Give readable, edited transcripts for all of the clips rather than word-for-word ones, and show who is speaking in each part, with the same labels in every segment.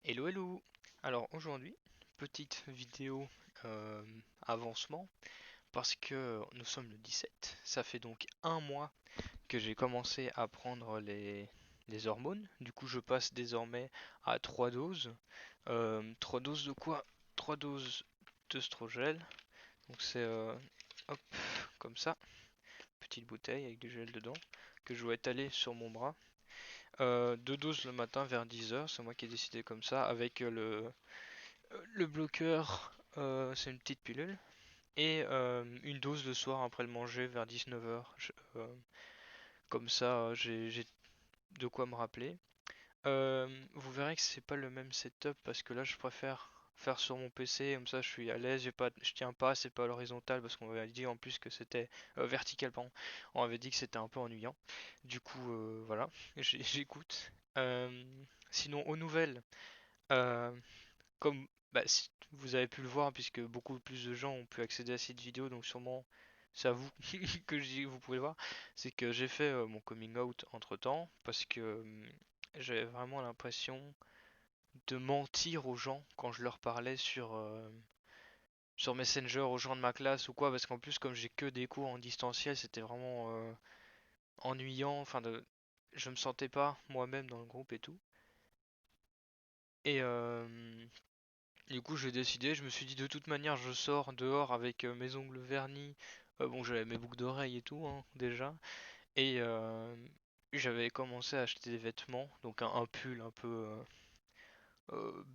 Speaker 1: Hello hello. Alors aujourd'hui, petite vidéo euh, avancement parce que nous sommes le 17. Ça fait donc un mois que j'ai commencé à prendre les hormones. Du coup, je passe désormais à 3 doses. 3 doses de quoi? 3 doses d'œstrogel. Donc c'est hop, comme ça, petite bouteille avec du gel dedans que je dois étaler sur mon bras. 2 doses le matin vers 10 h, c'est moi qui ai décidé comme ça avec le bloqueur, c'est une petite pilule. Et une dose le soir après le manger vers 19 h. Comme ça, j'ai de quoi me rappeler. Vous verrez que c'est pas le même setup parce que là, je préfère faire sur mon PC. Comme ça, je suis à l'aise. Je tiens pas, c'est pas à l'horizontale parce qu'on m'avait dit en plus que c'était vertical, pardon. On avait dit que c'était un peu ennuyant. Du coup, voilà, j'écoute. Sinon, aux nouvelles. Euh, Comme bah, si vous avez pu le voir, puisque beaucoup plus de gens ont pu accéder à cette vidéo, donc sûrement c'est à vous que vous pouvez le voir, c'est que j'ai fait mon coming out entre temps, parce que j'avais vraiment l'impression de mentir aux gens quand je leur parlais sur Messenger, aux gens de ma classe ou quoi, parce qu'en plus, comme j'ai que des cours en distanciel, c'était vraiment ennuyant, je me sentais pas moi-même dans le groupe et tout. Et du coup, j'ai décidé, je me suis dit de toute manière, je sors dehors avec mes ongles vernis. Bon, j'avais mes boucles d'oreilles et tout, hein, déjà. Et j'avais commencé à acheter des vêtements, donc un pull un peu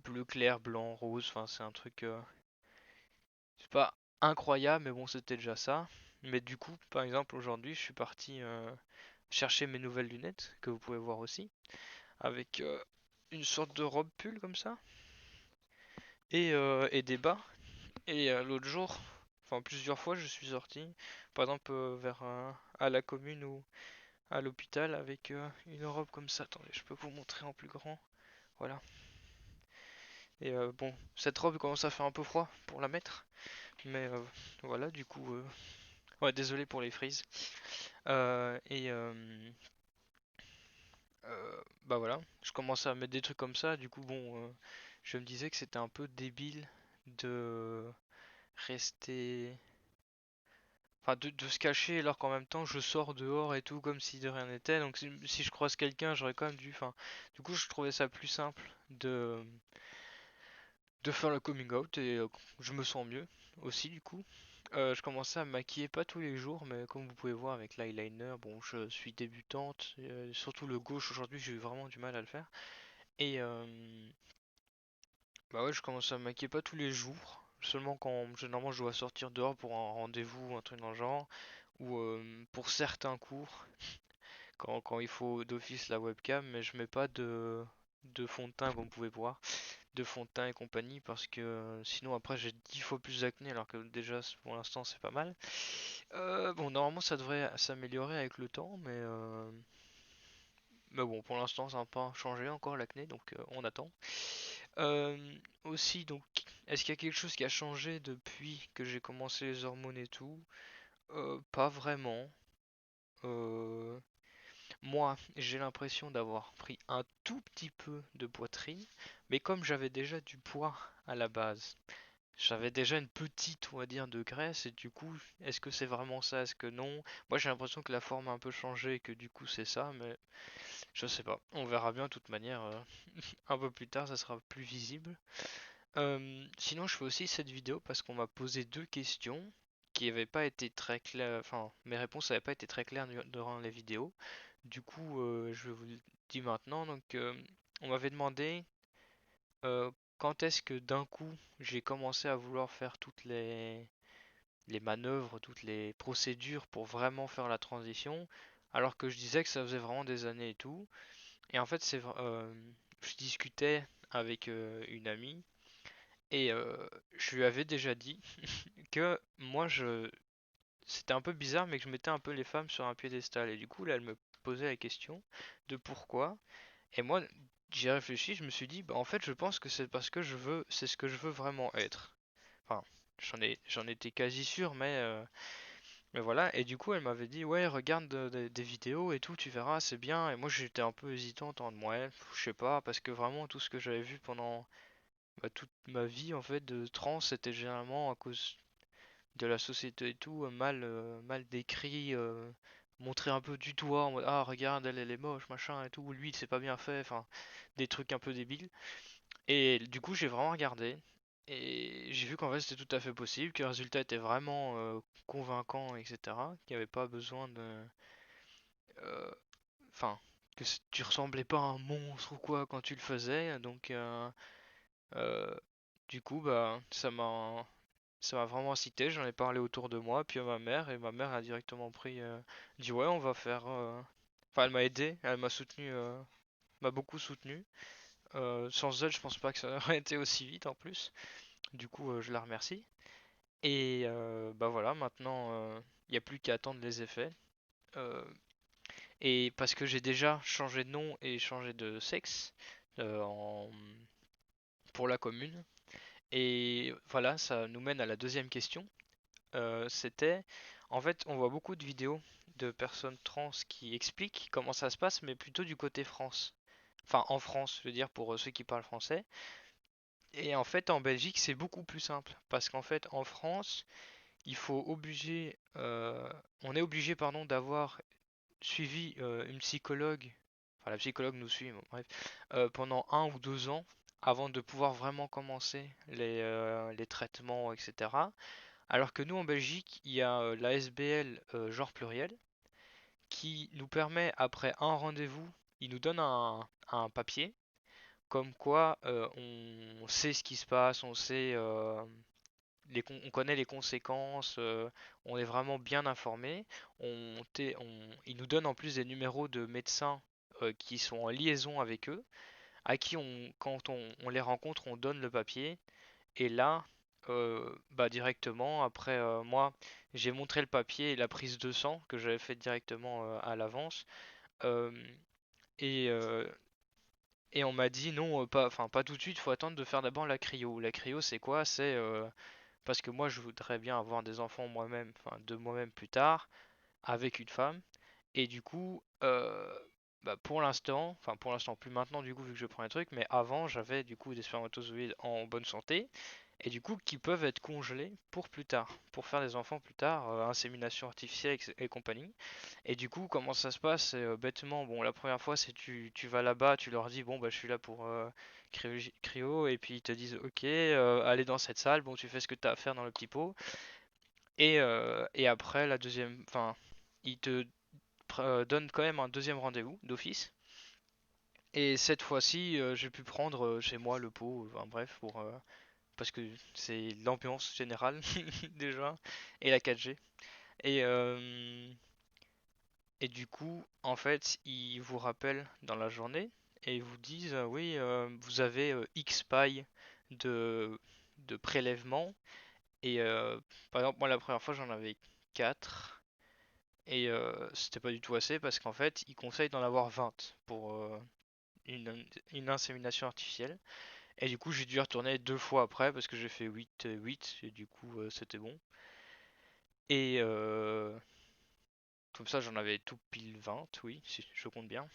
Speaker 1: bleu clair, blanc, rose. Enfin, c'est un truc, c'est pas incroyable, mais bon, c'était déjà ça. Mais du coup, par exemple, aujourd'hui, je suis parti chercher mes nouvelles lunettes, que vous pouvez voir aussi, avec une sorte de robe pull comme ça, et des bas. Et l'autre jour, enfin plusieurs fois, je suis sorti, par exemple vers à la commune ou à l'hôpital avec une robe comme ça. Attendez, je peux vous montrer en plus grand. Voilà. Et bon, cette robe commence à faire un peu froid pour la mettre, mais voilà, du coup, ouais, désolé pour les frises. Et bah voilà, je commence à mettre des trucs comme ça. Du coup, bon, je me disais que c'était un peu débile de rester enfin de se cacher alors qu'en même temps je sors dehors et tout comme si de rien n'était. Donc si je croise quelqu'un, j'aurais quand même dû. Enfin, du coup, je trouvais ça plus simple de faire le coming out et je me sens mieux aussi du coup. Je commençais à me maquiller pas tous les jours, mais comme vous pouvez voir avec l'eyeliner, bon, je suis débutante, surtout le gauche aujourd'hui, j'ai eu vraiment du mal à le faire. Et bah ouais, je commence à me maquiller pas tous les jours, seulement quand généralement je dois sortir dehors pour un rendez-vous, un truc dans le genre, ou pour certains cours. Quand il faut d'office la webcam, mais je mets pas de fond de teint comme vous pouvez voir, de fond de teint et compagnie parce que sinon après j'ai 10 fois plus d'acné alors que déjà pour l'instant c'est pas mal. Bon, normalement ça devrait s'améliorer avec le temps, mais bon, pour l'instant ça n'a pas changé encore l'acné, donc on attend. Aussi, donc, est-ce qu'il y a quelque chose qui a changé depuis que j'ai commencé les hormones et tout? Pas vraiment. Euh, Moi, j'ai l'impression d'avoir pris un tout petit peu de poitrine, mais comme j'avais déjà du poids à la base, j'avais déjà une petite, on va dire, de graisse, et du coup, est-ce que c'est vraiment ça, est-ce que non? Moi, j'ai l'impression que la forme a un peu changé et que du coup, c'est ça, mais je sais pas. On verra bien de toute manière, un peu plus tard, ça sera plus visible. Sinon, je fais aussi cette vidéo parce qu'on m'a posé deux questions qui n'avaient pas été très claires, enfin, mes réponses n'avaient pas été très claires durant les vidéos. Du coup, je vous le dis maintenant. Donc, on m'avait demandé euh, quand est-ce que d'un coup j'ai commencé à vouloir faire toutes les manœuvres, toutes les procédures pour vraiment faire la transition, alors que je disais que ça faisait vraiment des années et tout. Et en fait, je discutais avec une amie et je lui avais déjà dit que moi, c'était un peu bizarre, mais que je mettais un peu les femmes sur un piédestal. Et du coup, là, elle me posait la question de pourquoi. Et moi, j'y ai réfléchi, je me suis dit, bah en fait, je pense que c'est parce que c'est ce que je veux vraiment être. Enfin, j'en étais quasi sûr, mais Mais voilà, et du coup elle m'avait dit ouais regarde des vidéos et tout, tu verras, c'est bien. Et moi j'étais un peu hésitant en mode ouais, je sais pas, parce que vraiment tout ce que j'avais vu pendant toute ma vie en fait de trans, c'était généralement à cause de la société et tout, mal décrit, montré un peu du doigt en mode ah regarde elle est moche machin et tout, lui c'est pas bien fait, enfin des trucs un peu débiles. Et du coup j'ai vraiment regardé et j'ai vu qu'en fait c'était tout à fait possible, que le résultat était vraiment convaincant, etc. Qu'il n'y avait pas besoin de, euh, enfin tu ressemblais pas à un monstre ou quoi quand tu le faisais, donc euh, du coup bah ça m'a vraiment incité, j'en ai parlé autour de moi, puis à ma mère, et ma mère a directement dit ouais, on va faire. Enfin, elle m'a aidé, elle m'a soutenu, m'a beaucoup soutenu. Sans elle, je pense pas que ça aurait été aussi vite en plus. Du coup, je la remercie. Et bah voilà, maintenant, il n'y a plus qu'à attendre les effets. Euh, et parce que j'ai déjà changé de nom et changé de sexe euh, en- pour la commune. Et voilà, ça nous mène à la deuxième question. C'était, en fait, on voit beaucoup de vidéos de personnes trans qui expliquent comment ça se passe, mais plutôt du côté France. Enfin, en France, je veux dire, pour ceux qui parlent français. Et en fait, en Belgique, c'est beaucoup plus simple. Parce qu'en fait, en France, on est obligé, pardon, d'avoir suivi une psychologue. Enfin, la psychologue nous suit, bon, bref, pendant 1 ou 2 ans avant de pouvoir vraiment commencer les traitements, etc. Alors que nous en Belgique, il y a la SBL genre pluriel qui nous permet après un rendez-vous, il nous donne un papier comme quoi on sait ce qui se passe, on connaît les conséquences, on est vraiment bien informé. Il nous donne en plus des numéros de médecins qui sont en liaison avec eux, à qui quand on les rencontre, on donne le papier. Et là, bah directement, après moi, j'ai montré le papier et la prise de sang que j'avais fait directement à l'avance. Euh, et, euh, et on m'a dit non, pas, enfin pas tout de suite, faut attendre de faire d'abord la cryo. La cryo, c'est quoi? C'est parce que moi, je voudrais bien avoir des enfants moi-même, enfin de moi-même plus tard, avec une femme. Et du coup, bah, pour l'instant plus maintenant du coup vu que je prends un truc, mais avant j'avais du coup des spermatozoïdes en bonne santé et du coup qui peuvent être congelés pour plus tard, pour faire des enfants plus tard, insémination artificielle et compagnie. Et du coup comment ça se passe? C'est bêtement, bon la première fois c'est tu vas là-bas, tu leur dis bon bah je suis là pour cryo et puis ils te disent ok allez dans cette salle, bon tu fais ce que tu as à faire dans le petit pot. Et après la deuxième, enfin ils te donne quand même un deuxième rendez-vous d'office. Et cette fois-ci, j'ai pu prendre chez moi le pot, enfin, bref, parce que c'est l'ambiance générale déjà, et la 4G. Et, euh, et du coup, en fait, ils vous rappellent dans la journée et ils vous disent oui, vous avez X pailles de, de prélèvement. Et par exemple, moi la première fois j'en avais 4. Et c'était pas du tout assez parce qu'en fait, ils conseillent d'en avoir 20 pour une insémination artificielle. Et du coup, j'ai dû y retourner 2 fois après parce que j'ai fait 8 et 8 et du coup, c'était bon. Et comme ça, j'en avais tout pile 20, oui, si je compte bien.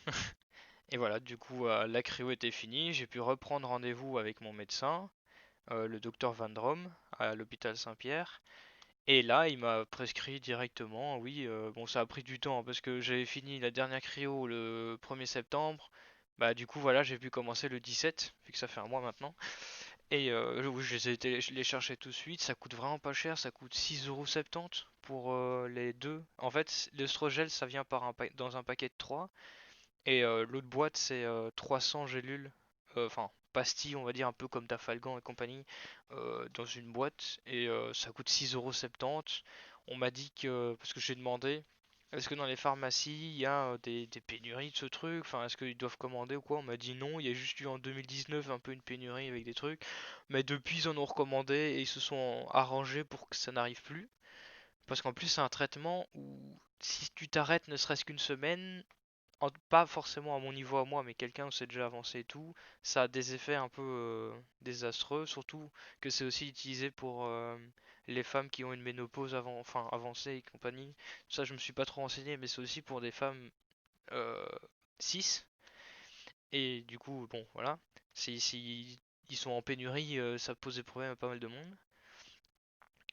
Speaker 1: Et voilà, du coup, la cryo était finie. J'ai pu reprendre rendez-vous avec mon médecin, le docteur Van Drom, à l'hôpital Saint-Pierre. Et là, il m'a prescrit directement, oui, bon, ça a pris du temps parce que j'avais fini la dernière cryo le 1er septembre. Bah, du coup, voilà, j'ai pu commencer le 17, vu que ça fait un mois maintenant. Et oui, je les cherchais tout de suite. Ça coûte vraiment pas cher, ça coûte 6,70€ pour les deux. En fait, l'estrogel, ça vient dans un paquet de 3. Et l'autre boîte, c'est 300 gélules, enfin pastilles, on va dire, un peu comme Dafalgan et compagnie, dans une boîte. Et ça coûte 6,70€. On m'a dit que, parce que j'ai demandé, est-ce que dans les pharmacies, il y a des pénuries de ce truc? Enfin, est-ce qu'ils doivent commander ou quoi? On m'a dit non, il y a juste eu en 2019 un peu une pénurie avec des trucs. Mais depuis, ils en ont recommandé et ils se sont arrangés pour que ça n'arrive plus. Parce qu'en plus, c'est un traitement où si tu t'arrêtes ne serait-ce qu'une semaine, pas forcément à mon niveau à moi, mais quelqu'un où c'est déjà avancé et tout, ça a des effets un peu désastreux, surtout que c'est aussi utilisé pour les femmes qui ont une ménopause enfin avancée et compagnie. Ça, je me suis pas trop renseigné, mais c'est aussi pour des femmes euh, cis. Et du coup, bon, voilà. Si ils sont en pénurie, ça pose des problèmes à pas mal de monde.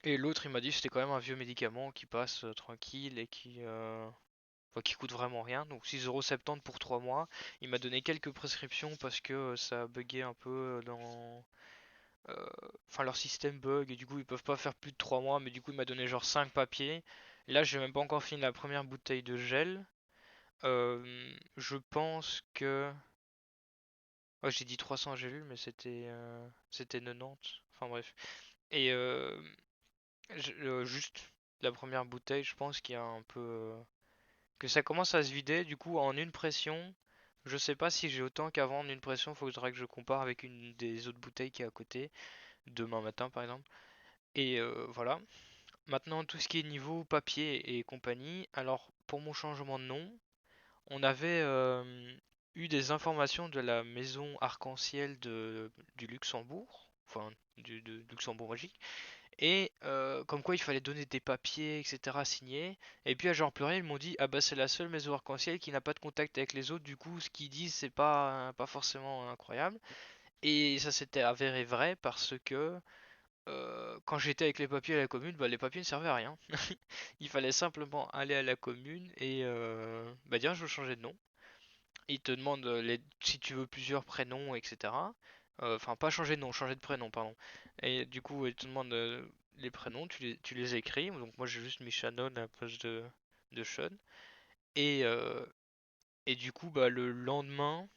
Speaker 1: Et l'autre, il m'a dit que c'était quand même un vieux médicament qui passe tranquille et enfin, qui coûte vraiment rien. Donc 6,70€ pour 3 mois. Il m'a donné quelques prescriptions parce que ça a bugué un peu dans. euh, Enfin, leur système bug et du coup, ils peuvent pas faire plus de 3 mois. Mais du coup, il m'a donné genre 5 papiers. Là, j'ai même pas encore fini la première bouteille de gel. Je pense que. Ouais, j'ai dit 300 gélules, mais c'était 90. Enfin bref. Et juste la première bouteille, je pense qu'il y a un peu que ça commence à se vider. Du coup, en une pression, je sais pas si j'ai autant qu'avant en une pression. Faudra que je compare avec une des autres bouteilles qui est à côté, demain matin par exemple. Et voilà. Maintenant, tout ce qui est niveau papier et compagnie. Alors, pour mon changement de nom, on avait eu des informations de la maison Arc-en-Ciel du Luxembourg, enfin du Luxembourg magique, et comme quoi il fallait donner des papiers, etc. signés. Et puis à genre pleurer, ils m'ont dit ah bah c'est la seule maison Arc-en-Ciel qui n'a pas de contact avec les autres, du coup ce qu'ils disent c'est pas forcément incroyable. Et ça s'était avéré vrai parce que quand j'étais avec les papiers à la commune, bah, les papiers ne servaient à rien. Il fallait simplement aller à la commune et bah dire je veux changer de nom. Il te demande si tu veux plusieurs prénoms, etc. Enfin, pas changer de nom, changer de prénom, pardon. Et du coup, il te demande les prénoms, tu les écris. Donc moi, j'ai juste mis Shannon à la place de Sean. Et, euh, et du coup, bah, le lendemain,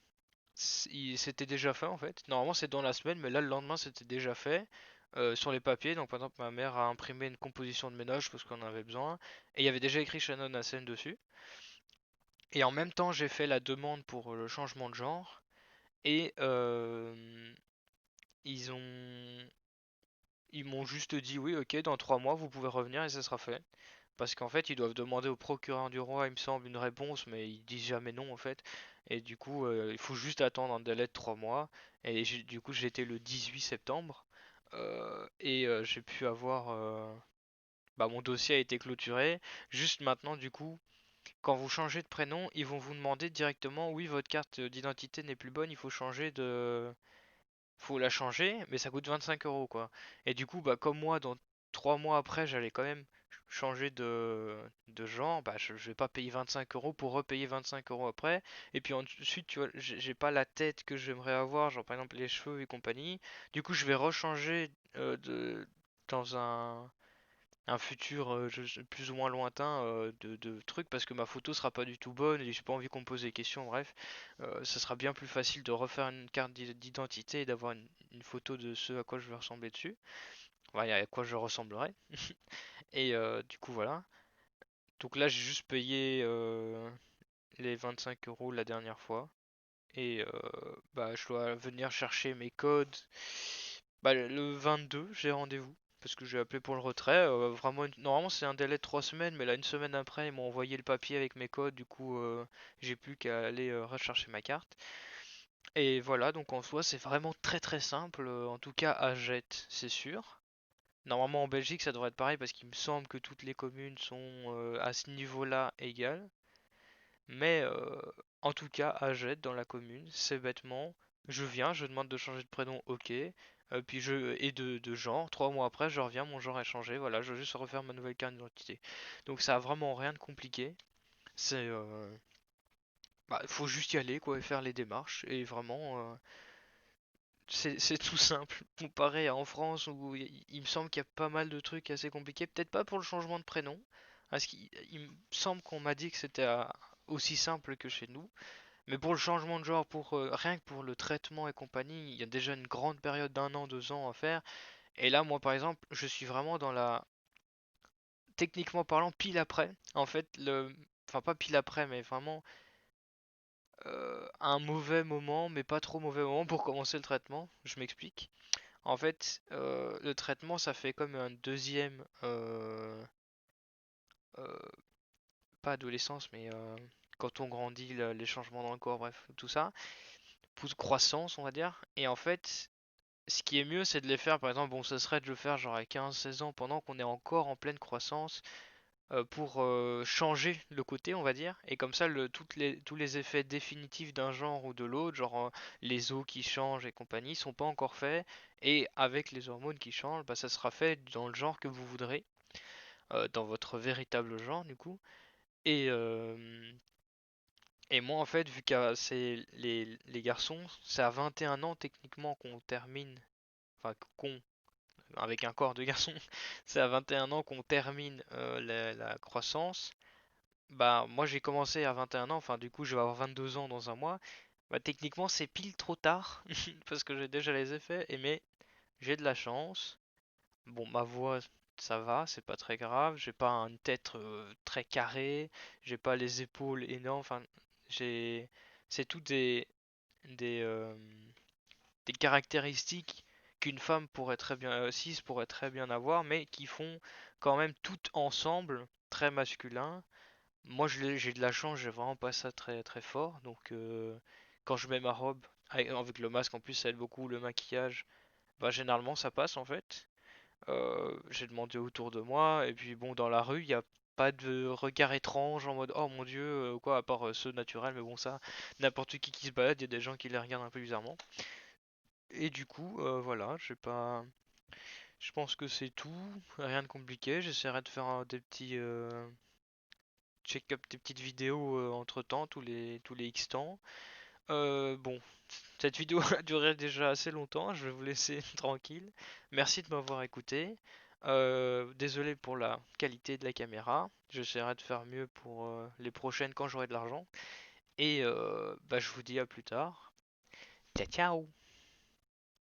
Speaker 1: c'était déjà fait en fait. Normalement, c'est dans la semaine, mais là, le lendemain, c'était déjà fait. Sur les papiers, donc par exemple ma mère a imprimé une composition de ménage parce qu'on en avait besoin et il y avait déjà écrit Shannon Hassen dessus. Et en même temps, j'ai fait la demande pour le changement de genre. Et ils ont, ils m'ont juste dit oui, ok, dans 3 mois vous pouvez revenir et ça sera fait. Parce qu'en fait, ils doivent demander au procureur du roi, il me semble, une réponse, mais ils disent jamais non en fait. Et du coup, il faut juste attendre un délai de 3 mois. Et du coup, j'étais le 18 septembre et j'ai pu avoir, bah, mon dossier a été clôturé. Juste maintenant, du coup, quand vous changez de prénom, ils vont vous demander directement, oui, votre carte d'identité n'est plus bonne, il faut changer de, faut la changer, mais ça coûte 25 € quoi. Et du coup, bah, comme moi, dans 3 mois après, j'allais quand même changer de genre, bah, je vais pas payer 25 € pour repayer 25 € après. Et puis ensuite, tu vois, j'ai pas la tête que j'aimerais avoir, genre par exemple les cheveux et compagnie. Du coup, je vais rechanger dans un futur plus ou moins lointain de trucs parce que ma photo sera pas du tout bonne et j'ai pas envie qu'on me pose des questions. Bref, ça sera bien plus facile de refaire une carte d'identité et d'avoir une photo de ce à quoi je vais ressembler dessus. Enfin, à quoi je ressemblerai. Et du coup, voilà. Donc là, j'ai juste payé les 25 € la dernière fois. Et bah, je dois venir chercher mes codes. Bah, le 22, j'ai rendez-vous. Parce que j'ai appelé pour le retrait. Vraiment, normalement, c'est un délai de 3 semaines. Mais là, une semaine après, ils m'ont envoyé le papier avec mes codes. Du coup, j'ai plus qu'à aller rechercher ma carte. Et voilà, donc en soi, c'est vraiment très très simple. En tout cas, à Jette, c'est sûr. Normalement, en Belgique, ça devrait être pareil. Parce qu'il me semble que toutes les communes sont à ce niveau-là égales. Mais en tout cas, à Jette, dans la commune, c'est bêtement, je viens, je demande de changer de prénom, ok. Puis et de genre, 3 mois après, je reviens, mon genre est changé, voilà, je veux juste refaire ma nouvelle carte d'identité. Donc ça a vraiment rien de compliqué. C'est, bah, faut juste y aller, quoi, et faire les démarches. Et vraiment, c'est tout simple, comparé à en France où il me semble qu'il y a pas mal de trucs assez compliqués. Peut-être pas pour le changement de prénom, parce qu'il me semble qu'on m'a dit que c'était aussi simple que chez nous. Mais pour le changement de genre, rien que pour le traitement et compagnie, il y a déjà une grande période d'un an, 2 ans à faire. Et là, moi par exemple, je suis vraiment dans la, techniquement parlant, pile après. En fait, enfin pas pile après, mais vraiment un mauvais moment, mais pas trop mauvais moment pour commencer le traitement. Je m'explique. En fait, le traitement, ça fait comme un deuxième, euh, pas adolescence, mais quand on grandit, les changements dans le corps, bref, tout ça, pousse croissance, on va dire. Et en fait, ce qui est mieux, c'est de les faire, par exemple, bon, ce serait de le faire genre à 15-16 ans pendant qu'on est encore en pleine croissance pour changer le côté, on va dire, et comme ça, tous les effets définitifs d'un genre ou de l'autre, genre les os qui changent et compagnie, sont pas encore faits, et avec les hormones qui changent, bah, ça sera fait dans le genre que vous voudrez, dans votre véritable genre du coup. Et, et moi en fait, vu que c'est les garçons, c'est à 21 ans techniquement qu'on termine, enfin qu'on, avec un corps de garçon, c'est à 21 ans qu'on termine la croissance. Bah, moi j'ai commencé à 21 ans, enfin du coup je vais avoir 22 ans dans un mois. Bah, techniquement c'est pile trop tard, parce que j'ai déjà les effets, et mais j'ai de la chance. Bon, ma voix ça va, c'est pas très grave, j'ai pas une tête très carrée, j'ai pas les épaules énormes, enfin j'ai. C'est tout des, euh, des caractéristiques qu'une femme pourrait très bien, cis pourrait très bien avoir, mais qui font quand même tout ensemble très masculin. Moi, j'ai de la chance, j'ai vraiment pas ça très très fort. Donc, quand je mets ma robe, avec le masque en plus, ça aide beaucoup, le maquillage, bah généralement ça passe en fait. J'ai demandé autour de moi, et puis bon, dans la rue, il n'y a pas de regard étrange en mode oh mon dieu, quoi, à part ceux naturels, mais bon, ça, n'importe qui se balade, il y a des gens qui les regardent un peu bizarrement. Et du coup, voilà, j'ai pas. Je pense que c'est tout, rien de compliqué. J'essaierai de faire des petits check-up, des petites vidéos entre temps, tous les X temps. Bon, cette vidéo a duré déjà assez longtemps, je vais vous laisser tranquille. Merci de m'avoir écouté. Désolé pour la qualité de la caméra. J'essaierai de faire mieux pour les prochaines quand j'aurai de l'argent. Et bah, je vous dis à plus tard. Ciao ciao!